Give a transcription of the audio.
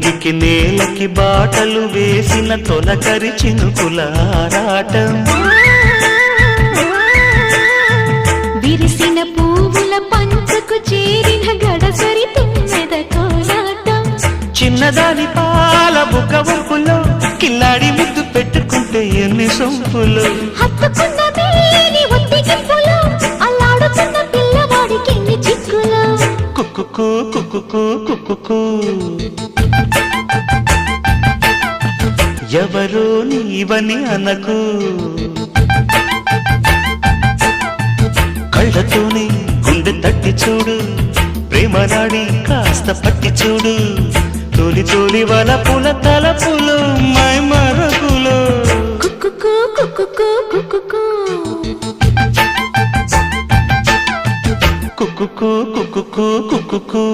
నింగికి నేలకి బాటలు వేసిన తొలకరి చినుకుల ఆరాటం విరిసిన పువ్వుల పంచకు చేరిన గడసరి తుమ్మెద కోలాటం చిన్నదాని పాల బుక్క వంపులో కిల్లాడి ముద్దు పెట్టుకుంటే ఎన్ని సొంపులు హత్తుకున్న మేని ఒత్తికింపులో అల్లాడుతున్న పిల్లవాడికి ఎన్ని చిక్కులు కుక్కుకు కుక్కుకు కుక్కుకు ఎవరో నీవని అనకు కళ్ళతోనే గుండె తట్టి చూడు ప్రేమ నాడి కాస్త పట్టి చూడు తోలి తోలి వలపుల తలపులు మై మరపులు కుక్కుకు కుక్కుకు కుక్కుకు కుక్కుకు కుక్కుకు కుక్కుకు